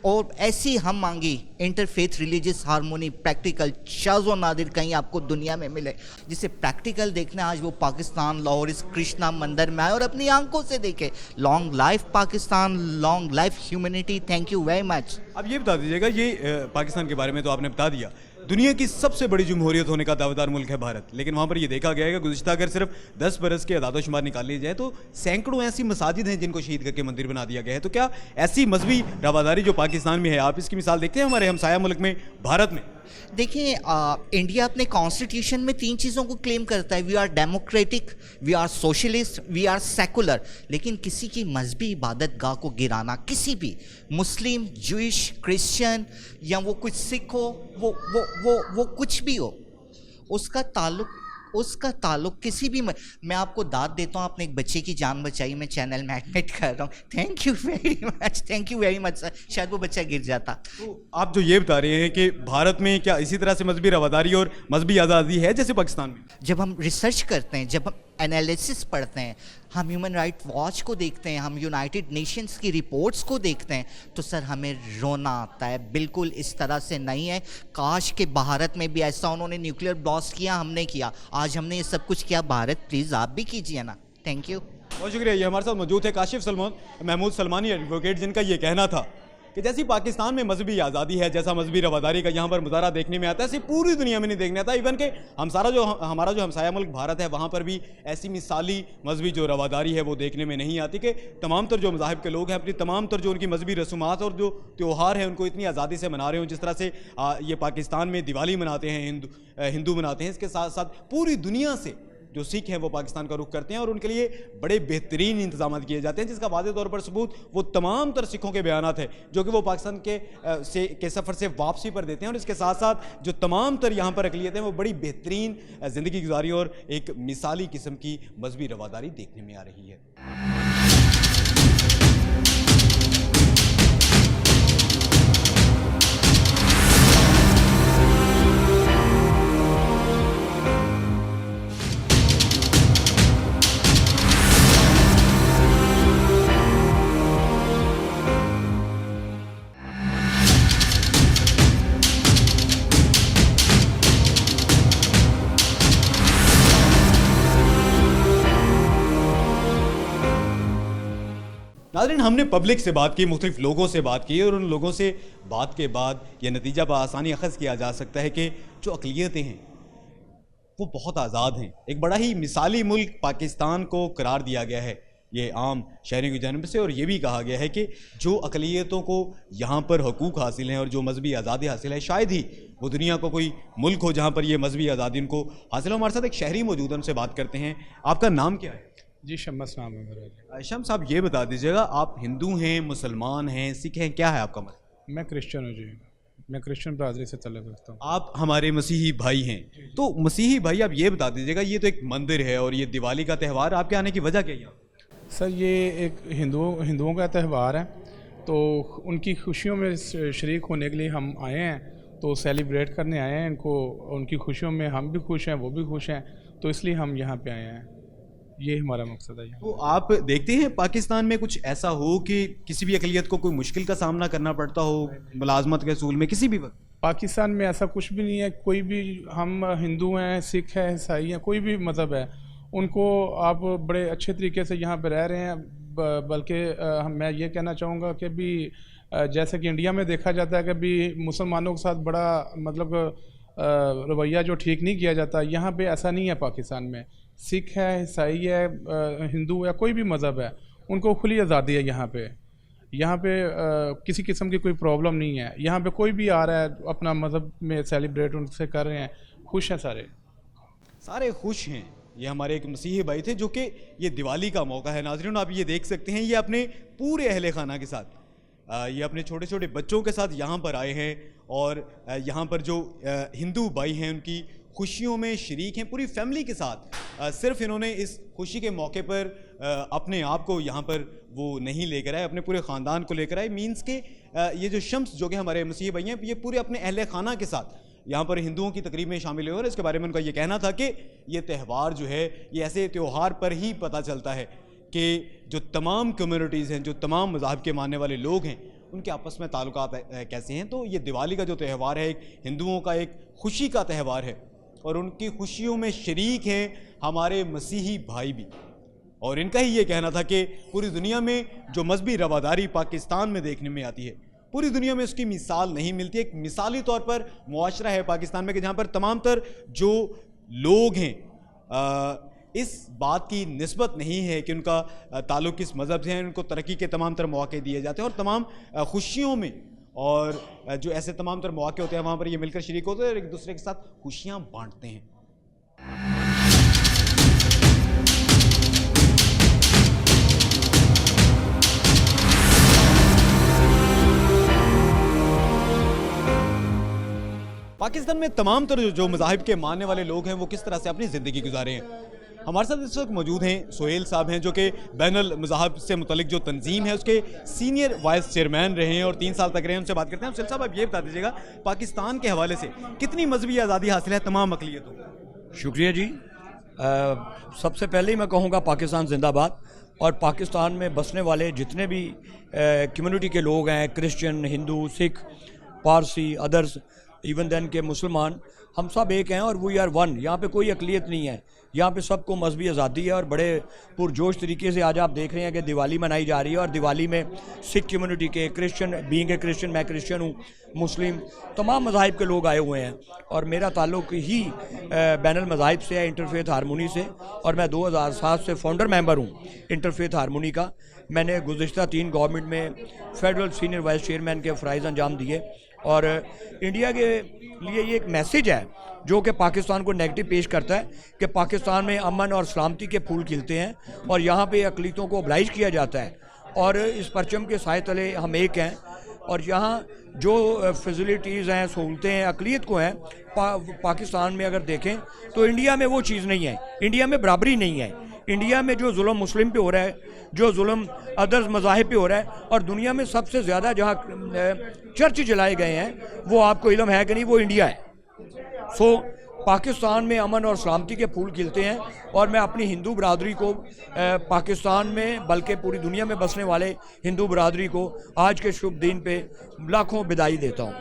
और ऐसी हम मांगी इंटरफेथ रिलीजियस हारमोनी प्रैक्टिकल शाज़ो नादिर कहीं आपको दुनिया में मिले। जिसे प्रैक्टिकल देखना आज वो पाकिस्तान लाहौर इस कृष्णा मंदिर में आए और अपनी आंखों से देखे। Long life Pakistan, long life humanity. Thank you very much. अब ये बता दीजिएगा, ये पाकिस्तान के बारे में तो आपने बता दिया, दुनिया की सबसे बड़ी जमहूरियत होने का दावेदार मुल्क है भारत, लेकिन वहाँ पर ये देखा गया है कि गुज़िश्ता अगर सिर्फ 10 बरस के अदाद-ओ-शुमार निकाल ली जाए तो सैकड़ों ऐसी मसाजिद हैं जिनको शहीद करके मंदिर बना दिया गया है। तो क्या ऐसी मजहबी रवादारी जो पाकिस्तान में है, आप इसकी मिसाल देखते हैं हमारे हमसाया मुल्क में, भारत में? देखिए, इंडिया अपने कॉन्स्टिट्यूशन में 3 चीज़ों को क्लेम करता है। We are democratic, we are socialist, we are secular. लेकिन किसी की मजहबी इबादत गाह को गिराना, किसी भी मुस्लिम, जूइश, क्रिश्चियन या वो कुछ सिख हो, वो कुछ भी हो, उसका ताल्लुक किसी भी मैं आपको दाद देता हूँ, आपने एक बच्चे की जान बचाई, मैं चैनल में एडमिट कर रहा हूँ। Thank you very much sir. शायद वो बच्चा गिर जाता। तो आप जो ये बता रहे हैं कि भारत में क्या इसी तरह से मजहबी रवादारी और मजहबी आज़ादी है जैसे पाकिस्तान में? जब हम रिसर्च करते हैं, जब हम एनालिसिस पढ़ते हैं, हम ह्यूमन राइट वॉच को देखते हैं, हम यूनाइटेड नेशंस की रिपोर्ट्स को देखते हैं, तो सर हमें रोना आता है। बिल्कुल इस तरह से नहीं है। काश के भारत में भी ऐसा उन्होंने न्यूक्लियर ब्लास्ट किया, हमने किया, आज हमने ये सब कुछ किया। भारत प्लीज़ आप भी कीजिए ना। थैंक यू, बहुत शुक्रिया। ये हमारे साथ मौजूद है काशिफ महमूद सलमानी एडवोकेट, जिनका ये कहना था कि जैसी पाकिस्तान में मजहबी आज़ादी है, जैसा मजहबी रवादारी का यहाँ पर मुजाहरा देखने में आता है, ऐसी पूरी दुनिया में नहीं देखने आता। इवन के हमारा जो हमसाया मुल्क भारत है, वहाँ पर भी ऐसी मिसाली मजहबी जो रवादारी है वो देखने में नहीं आती कि तमाम तर जो मज़ाहिब के लोग हैं अपनी तमाम तर जो उनकी मजहबी रसूमात और जो त्यौहार हैं उनको इतनी आज़ादी से मना रहे हों। जिस तरह से ये पाकिस्तान में दिवाली मनाते हैं, हिंदू मनाते हैं, इसके साथ साथ पूरी दुनिया से जो सिख हैं वो पाकिस्तान का रुख करते हैं और उनके लिए बड़े बेहतरीन इंतजाम किए जाते हैं, जिसका वाज़े तौर पर सबूत वो तमाम तर सिखों के बयानात है जो कि वो पाकिस्तान के सफ़र से वापसी पर देते हैं। और इसके साथ साथ जो तमाम तर यहाँ पर अक़लियतें हैं वो बड़ी बेहतरीन ज़िंदगी गुजारी और एक मिसाली किस्म की मजहबी रवादारी देखने में आ रही है। नाज़रीन, हमने पब्लिक से बात की, मुख्तलिफ लोगों से बात की और उन लोगों से बात के बाद यह नतीजा बआसानी अखज़ किया जा सकता है कि जो अक़लियतें हैं वो बहुत आज़ाद हैं। एक बड़ा ही मिसाली मुल्क पाकिस्तान को करार दिया गया है ये आम शहरियों की जानिब से, और ये भी कहा गया है कि जो अक़लियतों को यहाँ पर हकूक़ हासिल हैं और जो मजहबी आज़ादी हासिल है, शायद ही वो दुनिया का कोई मुल्क हो जहाँ पर ये मजहबी आज़ादी उनको हासिल हो। हमारे साथ एक शहरी मौजूद है, उनसे बात करते हैं। आपका नाम क्या है? जी, शम्स नाम है मेरा। शम्स साहब, ये बता दीजिएगा, आप हिंदू हैं, मुसलमान हैं, सिख हैं, क्या है आपका मत? मैं क्रिश्चियन हूँ जी, मैं क्रिश्चियन बरादरी से तल्लुक़ रखता हूँ। आप हमारे मसीही भाई हैं, तो मसीही भाई आप ये बता दीजिएगा, ये तो एक मंदिर है और ये दिवाली का त्यौहार, आपके आने की वजह क्या है? सर, ये एक हिंदुओं का त्यौहार है, तो उनकी खुशियों में शरीक होने के लिए हम आए हैं, तो सेलिब्रेट करने आए हैं इनको, उनकी खुशियों में हम भी खुश हैं, वो भी खुश हैं, तो इसलिए हम यहाँ पे आए हैं, ये हमारा मकसद है। तो आप देखते हैं पाकिस्तान में कुछ ऐसा हो कि किसी भी अक़लियत को कोई मुश्किल का सामना करना पड़ता हो मुलाजमत के असूल में किसी भी वक्त? पाकिस्तान में ऐसा कुछ भी नहीं है। कोई भी, हम हिंदू हैं, सिख हैं, ईसाई हैं, कोई भी मज़हब है, उनको आप बड़े अच्छे तरीके से यहाँ पर रह रहे हैं। बल्कि मैं ये कहना चाहूँगा कि भी जैसे कि इंडिया में देखा जाता है कि भी मुसलमानों के साथ बड़ा मतलब रवैया जो ठीक नहीं किया जाता, यहाँ पे ऐसा नहीं है। पाकिस्तान में सिख है, ईसाई है, हिंदू है, कोई भी मज़हब है, उनको खुली आज़ादी है यहाँ पे। किसी किस्म की कोई प्रॉब्लम नहीं है। यहाँ पे कोई भी आ रहा है अपना मज़हब में सेलिब्रेट उनसे कर रहे हैं, खुश हैं, सारे खुश हैं। ये हमारे एक मसीही भाई थे जो कि ये दिवाली का मौका है। नाज़रीन, आप ये देख सकते हैं, ये अपने पूरे अहले खाना के साथ, ये अपने छोटे छोटे बच्चों के साथ यहाँ पर आए हैं और यहाँ पर जो हिंदू भाई हैं उनकी खुशियों में शरीक हैं पूरी फैमिली के साथ। सिर्फ इन्होंने इस खुशी के मौके पर अपने आप को यहाँ पर वो नहीं लेकर आए, अपने पूरे ख़ानदान को लेकर आए। मीन्स के ये जो शम्स जो कि हमारे मसीही भाई हैं, ये पूरे अपने अहले खाना के साथ यहाँ पर हिंदुओं की तकरीब में शामिल हुए और इसके बारे में उनका ये कहना था कि ये त्यौहार जो है, ये ऐसे त्यौहार पर ही पता चलता है कि जो तमाम कम्युनिटीज़ हैं, जो तमाम मज़ाहब के मानने वाले लोग हैं, उनके आपस में ताल्लुकात कैसे हैं। तो ये दिवाली का जो त्यौहार है, एक हिंदुओं का एक खुशी का त्यौहार है और उनकी खुशियों में शरीक हैं हमारे मसीही भाई भी। और इनका ही ये कहना था कि पूरी दुनिया में जो मजहबी रवादारी पाकिस्तान में देखने में आती है, पूरी दुनिया में उसकी मिसाल नहीं मिलती। एक मिसाली तौर पर मुआशरा है पाकिस्तान में कि जहाँ पर तमाम तर जो लोग हैं, इस बात की निस्बत नहीं है कि उनका ताल्लुक़ किस मज़हब से है, उनको तरक्की के तमाम तर मौके दिए जाते हैं और तमाम खुशियों में और जो ऐसे तमाम तर मौके होते हैं वहाँ पर ये मिलकर शरीक होते हैं और एक दूसरे के साथ खुशियाँ बांटते हैं। पाकिस्तान में तमाम तरह जो मज़ाहिब के मानने वाले लोग हैं वो किस तरह से अपनी ज़िंदगी गुजारे हैं। हमारे साथ इस वक्त मौजूद हैं सोहेल साहब हैं जो कि बैनुल मज़ाहिब से मुतल्लिक जो तंजीम है उसके सीनियर वाइस चेयरमैन रहे हैं और 3 साल तक रहे हैं। उनसे बात करते हैं। सोहेल साहब, आप ये बता दीजिएगा, पाकिस्तान के हवाले से कितनी मजहबी आज़ादी हासिल है तमाम अक़लियतों को? शुक्रिया जी। सबसे पहले ही मैं कहूँगा पाकिस्तान जिंदाबाद। और पाकिस्तान में बसने वाले जितने भी कम्युनिटी के लोग हैं, Christian, Hindu, Sikh, Parsi, others, even then के मुसलमान, हम सब एक हैं और वी आर वन। यहाँ पे कोई अकलियत नहीं है, यहाँ पे सबको मजहबी आज़ादी है। और बड़े पुरजोश तरीके से आज आप देख रहे हैं कि दिवाली मनाई जा रही है, और दिवाली में सिख कम्युनिटी के, क्रिश्चियन, बीइंग ए क्रिश्चियन, मैं क्रिश्चियन हूँ, मुस्लिम, तमाम मज़ाहिब के लोग आए हुए हैं। और मेरा ताल्लुक़ ही बैनुल मज़ाहिब से है, इंटरफेथ हारमोनी से, और मैं 2007 से फाउंडर मेंबर हूँ इंटरफेथ हारमोनी का। मैंने गुज़िश्ता 3 गवर्नमेंट में फेडरल सीनियर वाइस चेयरमैन के फ़राइज़ अंजाम दिए। और इंडिया के लिए ये एक मैसेज है जो कि पाकिस्तान को नेगेटिव पेश करता है कि पाकिस्तान में अमन और सलामती के फूल खिलते हैं और यहाँ पे अक़लियतों को ओबलाइज किया जाता है, और इस परचम के साए तले हम एक हैं। और यहाँ जो फैसिलिटीज़ हैं, सहूलतें हैं, अक़लियत को हैं, पाकिस्तान में अगर देखें तो इंडिया में वो चीज़ नहीं है। इंडिया में बराबरी नहीं है। इंडिया में जो जुल्म मुस्लिम पे हो रहा है, जो जुल्म अदर्स मज़ाहिब पे हो रहा है, और दुनिया में सबसे ज़्यादा जहाँ चर्च जलाए गए हैं, वो आपको इल्म है कि नहीं, वो इंडिया है। सो पाकिस्तान में अमन और सलामती के फूल खिलते हैं, और मैं अपनी हिंदू बरादरी को पाकिस्तान में बल्कि पूरी दुनिया में बसने वाले हिंदू बरादरी को आज के शुभ दिन पे लाखों बिदाई देता हूँ।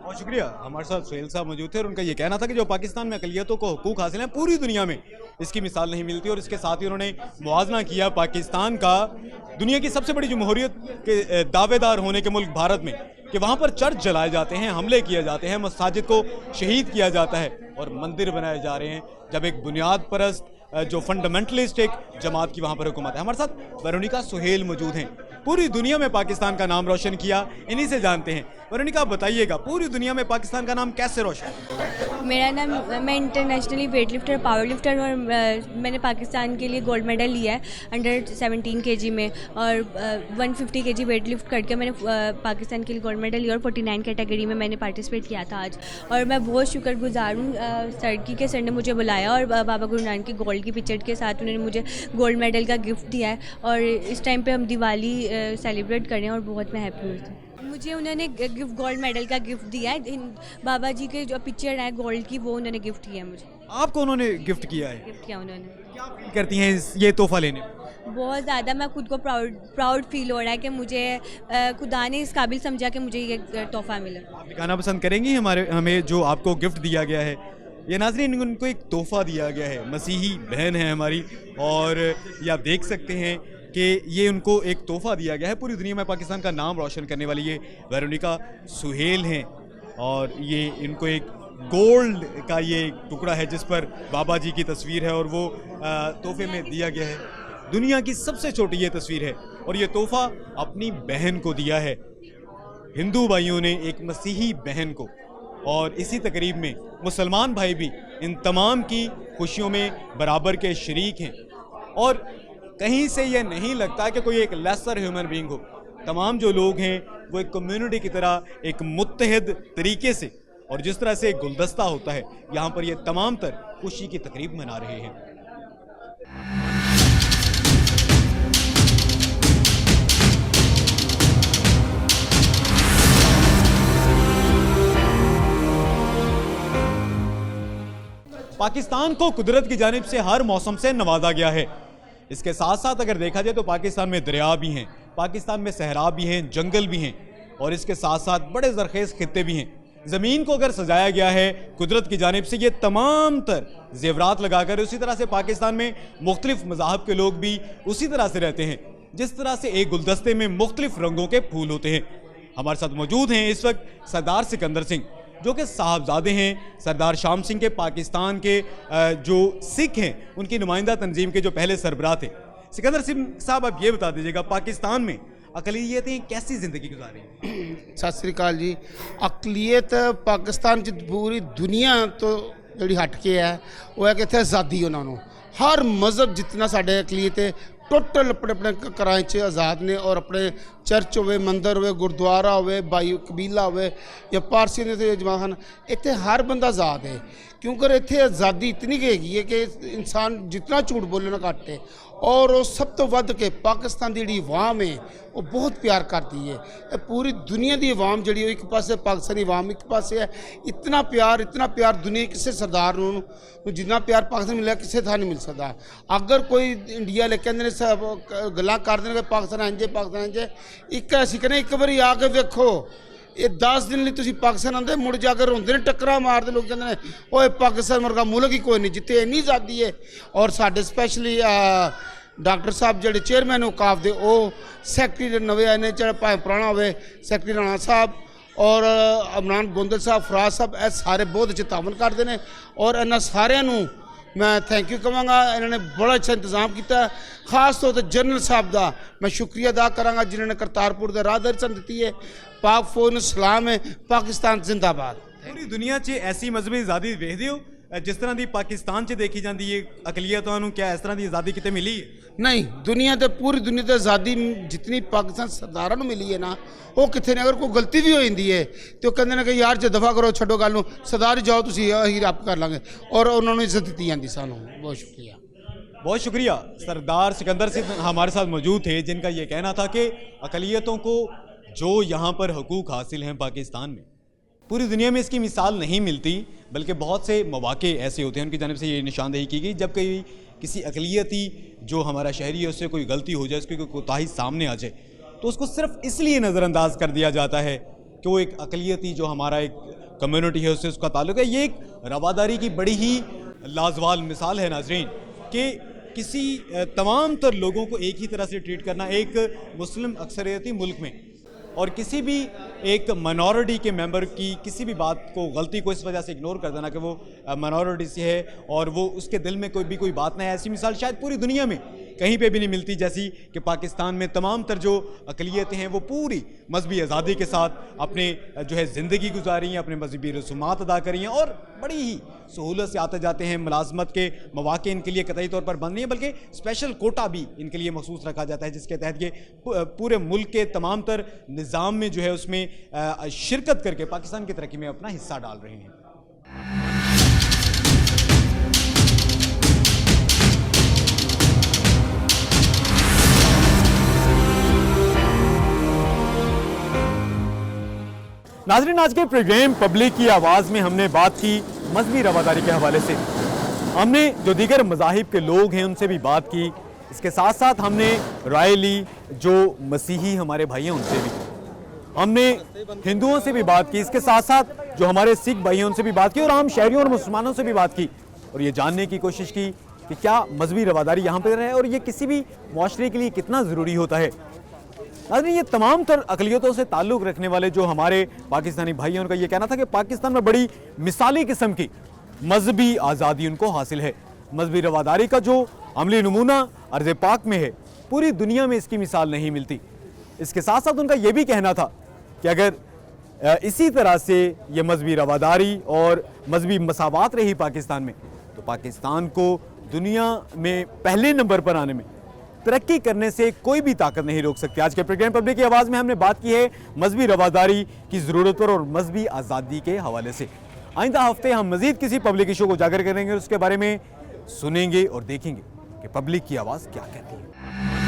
बहुत शुक्रिया। हमारे साथ सुहेल साहब मौजूद थे और उनका ये कहना था कि जो पाकिस्तान में अक़लियतों को हुकूक हासिल हैं, पूरी दुनिया में इसकी मिसाल नहीं मिलती। और इसके साथ ही उन्होंने मुआवजा किया पाकिस्तान का दुनिया की सबसे बड़ी जमहूरियत के दावेदार होने के मुल्क भारत में, कि वहाँ पर चर्च जलाए जाते हैं, हमले किए जाते हैं, मसाजिद को शहीद किया जाता है और मंदिर बनाए जा रहे हैं, जब एक बुनियाद परस्त जो फंडामेंटलिस्ट एक जमात की वहाँ पर हुकूमत है। हमारे साथ वेरोनिका सुहेल मौजूद हैं। पूरी दुनिया में पाकिस्तान का नाम रोशन किया, इन्हीं से जानते हैं। वेरोनिका, आप बताइएगा, पूरी दुनिया में पाकिस्तान का नाम कैसे रोशन? मेरा नाम, मैं internationally weight lifter, power lifter, और मैंने पाकिस्तान के लिए गोल्ड मेडल लिया है अंडर 17 kg में, और 150 kg वेट लिफ्ट करके मैंने पाकिस्तान के लिए गोल्ड मेडल लिया, और 49 कैटेगरी में मैंने पार्टिसिपेट किया था आज। और मैं बहुत शुक्रगुजार हूँ सड़की के सर ने मुझे बुलाया, और बाबा गुरु नानक की गोल्ड की पिक्चर के साथ उन्होंने मुझे गोल्ड मेडल का गिफ्ट दिया है। और इस टाइम पे हम दिवाली सेलिब्रेट कर रहे हैं, और बहुत मैं हैप्पी हूँ। मुझे उन्होंने गिफ्ट गोल्ड मेडल का गिफ्ट दिया है, बाबा जी के जो पिक्चर है गोल्ड की, वो उन्होंने गिफ्ट किया है मुझे। आपको उन्होंने गिफ्ट किया है? गिफ्ट किया उन्होंने। क्या फील करती हैं ये तोहफा लेने? बहुत ज़्यादा, मैं खुद को प्राउड फील हो रहा है कि मुझे खुदा ने इस काबिल समझा कि मुझे ये तोहफा मिला। आप दिखाना पसंद करेंगी हमें जो आपको गिफ्ट दिया गया है? ये नाज़रीन, उनको एक तोहफा दिया गया है, मसीही बहन है हमारी, और ये आप देख सकते हैं कि ये उनको एक तोहफा दिया गया है। पूरी दुनिया में पाकिस्तान का नाम रोशन करने वाली ये वेरोनिका सुहेल हैं, और ये इनको एक गोल्ड का ये टुकड़ा है जिस पर बाबा जी की तस्वीर है, और वो तोहफे में दिया गया है। दुनिया की सबसे छोटी ये तस्वीर है, और ये तोहफा अपनी बहन को दिया है। हिंदू भाइयों ने एक मसीही बहन को, और इसी तकरीब में मुसलमान भाई भी इन तमाम की खुशियों में बराबर के शरीक हैं। और कहीं से ये नहीं लगता कि कोई एक लेसर ह्यूमन बीइंग हो। तमाम जो लोग हैं वो एक कम्युनिटी की तरह एक मुत्तहिद तरीके से, और जिस तरह से एक गुलदस्ता होता है, यहाँ पर ये तमाम तर खुशी की तकरीब मना रहे हैं। पाकिस्तान को कुदरत की जानिब से हर मौसम से नवाजा गया है। इसके साथ साथ अगर देखा जाए तो पाकिस्तान में दरिया भी हैं, पाकिस्तान में सहरा भी हैं, जंगल भी हैं, और इसके साथ साथ बड़े ज़रखेज़ खित्ते भी हैं। ज़मीन को अगर सजाया गया है कुदरत की जानिब से ये तमाम तर जेवरात लगाकर, उसी तरह से पाकिस्तान में मुख्तलिफ मज़ाहब के लोग भी उसी तरह से रहते हैं जिस तरह से एक गुलदस्ते में मुख्तलिफ रंगों के फूल होते हैं। हमारे साथ मौजूद हैं इस वक्त सरदार सिकंदर सिंह, जो कि साहबजादे हैं सरदार शाम सिंह के, पाकिस्तान के जो सिख हैं उनकी नुमाइंदा तंजीम के जो पहले सरबराह थे। सिकंदर सिंह साहब, आप ये बता दीजिएगा, पाकिस्तान में अकलियतें कैसी ज़िंदगी गुजार रही हैं? सत श्री अकाल जी। अकलीत पाकिस्तान च पूरी दुनिया तो जी हट के है, वो है कि इतने आज़ादी उन्होंने हर मज़हब जितना साढ़े अकलीत है टोटल अपने अपने घरां च आज़ाद ने, और अपने चर्च होवे, मंदिर होवे, गुरुद्वारा होवे, भाई कबीला होवे या पारसियों के जमात, इतने हर बंदा आज़ाद है। क्योंकि इतने आज़ादी इतनी हैगी है कि इंसान जितना झूठ बोले ना घट है, और वो सब तो वध के पाकिस्तान की जी अवाम है वो बहुत प्यार करती है। पूरी दुनिया की अवाम जी एक पास पाकिस्तानी अवाम एक पास है। इतना प्यार दुनिया किसी सरदार को जितना प्यार पाकिस्तान मिला किसी थां नहीं मिल सकता। अगर कोई इंडिया ले कहते गल्लां कर देंगे पाकिस्तान इंजे पाकिस्तान इंजे, एक असीं कहने एक बारी आके वेखो, ਇਹ 10 ਦਿਨ ਲਈ ਤੁਸੀਂ ਪਾਕਿਸਤਾਨ ਆਉਂਦੇ ਮੁੜ ਜਾ ਕੇ ਰੋਂਦੇ ਨੇ ਟੱਕਰਾਂ ਮਾਰਦੇ ਲੋਕ ਕਹਿੰਦੇ ਨੇ ਓਏ ਪਾਕਿਸਤਾਨ ਵਰਗਾ ਮੁਲਕ ਹੀ ਕੋਈ ਨਹੀਂ ਜਿੱਥੇ ਇੰਨੀ ਆਜ਼ਾਦੀ ਹੈ ਔਰ ਸਾਡੇ ਸਪੈਸ਼ਲੀ ਡਾਕਟਰ ਸਾਹਿਬ ਜਿਹੜੇ ਚੇਅਰਮੈਨ ਔਕਾਫ ਦੇ ਉਹ ਸੈਕਟਰੀ ਦੇ ਨਵੇਂ ਆਏ ਨੇ ਚਾਹੇ ਭਾਵੇਂ ਪੁਰਾਣਾ ਹੋਵੇ ਸੈਕਟਰੀ ਰਾਣਾ ਸਾਹਿਬ ਔਰ ਇਮਰਾਨ ਗੋਂਦਲ ਸਾਹਿਬ ਫਰਾਜ਼ ਸਾਹਿਬ ਇਹ ਸਾਰੇ ਬਹੁਤ ਅੱਛੇ ਤਾਮਨ ਕਰਦੇ ਨੇ ਔਰ ਇਹਨਾਂ ਸਾਰਿਆਂ ਨੂੰ ਮੈਂ ਥੈਂਕ ਯੂ ਕਹਾਂਗਾ ਇਹਨਾਂ ਨੇ ਬੜਾ ਅੱਛਾ ਇੰਤਜ਼ਾਮ ਕੀਤਾ ਖਾਸ ਤੌਰ ਤੇ ਜਨਰਲ ਸਾਹਿਬ ਦਾ ਮੈਂ ਸ਼ੁਕਰੀਆ ਅਦਾ ਕਰਾਂਗਾ ਜਿਨ੍ਹਾਂ ਨੇ ਕਰਤਾਰਪੁਰ ਦੇ ਰਾਹਦਾਰੀ ਸਾਨੂੰ ਦਿੱਤੀ ਹੈ ਪਾਕ ਫੌਜ ਨੂੰ ਸਲਾਮ ਹੈ ਪਾਕਿਸਤਾਨ ਜ਼ਿੰਦਾਬਾਦ ਪੂਰੀ ਦੁਨੀਆ 'ਚ ਐਸੀ ਮਜ਼ਹਬੀ ਆਜ਼ਾਦੀ ਵੇਖਦੇ ਹੋ ਜਿਸ ਤਰ੍ਹਾਂ ਦੀ ਪਾਕਿਸਤਾਨ 'ਚ ਦੇਖੀ ਜਾਂਦੀ ਹੈ ਅਕਲੀਅਤਾਂ ਨੂੰ ਕਿਆ ਇਸ ਤਰ੍ਹਾਂ ਦੀ ਆਜ਼ਾਦੀ ਕਿਤੇ ਮਿਲੀ ਹੈ नहीं दुनिया ते पूरी दुनिया ते आज़ादी जितनी पाकिस्तान सरदारां नूं मिली है ना वो कितने ने अगर कोई गलती भी हो जाती है तो कहते हैं कि यार जो दफ़ा करो छड्डो गल नूं सरदार जाओ तुसीं असीं आप कर लांगे और उन्होंने इज्जत दी जाती सानूं बहुत शुक्रिया बहुत शुक्रिया सरदार सिकंदर सिंह हमारे साथ मौजूद थे जिनका ये कहना था कि अकलियतों को जो यहाँ पर हकूक़ हासिल हैं पाकिस्तान में पूरी दुनिया में इसकी मिसाल नहीं मिलती बल्कि बहुत से मौक़े ऐसे होते हैं उनकी जानिब से ये निशानदेही की गई जब कहीं किसी अकलियती जो हमारा शहरी है उससे कोई गलती हो जाए उसकी कोई कोताही सामने आ जाए तो उसको सिर्फ इसलिए नज़रअंदाज कर दिया जाता है कि वो एक अकलियती जो हमारा एक कम्युनिटी है उससे उसका ताल्लुक़ है। ये एक रवादारी की बड़ी ही लाजवाल मिसाल है नाजरीन कि किसी तमाम तर लोगों को एक ही तरह से ट्रीट करना एक मुस्लिम अक्सरियती मुल्क में और किसी भी एक माइनॉरिटी के मेंबर की किसी भी बात को गलती को इस वजह से इग्नोर कर देना कि वो माइनॉरिटी से है और वो उसके दिल में कोई बात नहीं है ऐसी मिसाल शायद पूरी दुनिया में कहीं पे भी नहीं मिलती जैसी कि पाकिस्तान में तमाम तर जो अकलियतें हैं वो पूरी मजहबी आज़ादी के साथ अपने जो है ज़िंदगी गुजारी हैं अपने मजहबी रसूमात अदा करी हैं और बड़ी ही सहूलत से आते जाते हैं मुलाजमत के मौक़े इनके लिए कतई तौर पर बंद नहीं है बल्कि स्पेशल कोटा भी इनके लिए मखसूस रखा जाता है जिसके तहत ये पूरे मुल्क के तमाम तर निज़ाम में जो है उसमें शिरकत करके पाकिस्तान की तरक्की में अपना हिस्सा डाल रहे हैं। नाज़रीन आज के प्रोग्राम पब्लिक की आवाज़ में हमने बात की मजहबी रवादारी के हवाले से हमने जो दीगर मज़ाहिब के लोग हैं उनसे भी बात की इसके साथ साथ हमने राय ली जो मसीही हमारे भाई हैं उनसे भी हमने हिंदुओं से भी बात की इसके साथ साथ जो हमारे सिख भाई हैं उनसे भी बात की और आम शहरियों और मुसलमानों से भी बात की और ये जानने की कोशिश की कि क्या मजहबी रवादारी यहाँ पर है और ये किसी भी मुआशरे के लिए कितना ज़रूरी होता है। नाज़रीन ये तमाम तर अक़लियतों से ताल्लुक़ रखने वाले जो हमारे पाकिस्तानी भाई हैं उनका ये कहना था कि पाकिस्तान में बड़ी मिसाली किस्म की मजहबी आज़ादी उनको हासिल है। मजहबी रवादारी का जो अमली नमूना अर्ज़ पाक में है पूरी दुनिया में इसकी मिसाल नहीं मिलती। इसके साथ साथ उनका ये भी कहना था कि अगर इसी तरह से ये मजहबी रवादारी और मजहबी मसावात रही पाकिस्तान में तो पाकिस्तान को दुनिया में पहले नंबर पर आने में तरक्की करने से कोई भी ताकत नहीं रोक सकती। आज के प्रोग्राम पब्लिक की आवाज़ में हमने बात की है मजहबी रवादारी की ज़रूरत पर और मजहबी आज़ादी के हवाले से। आइंदा हफ्ते हम मज़ीद किसी पब्लिक इशू को उजागर करेंगे और उसके बारे में सुनेंगे और देखेंगे कि पब्लिक की आवाज़ क्या कहती है।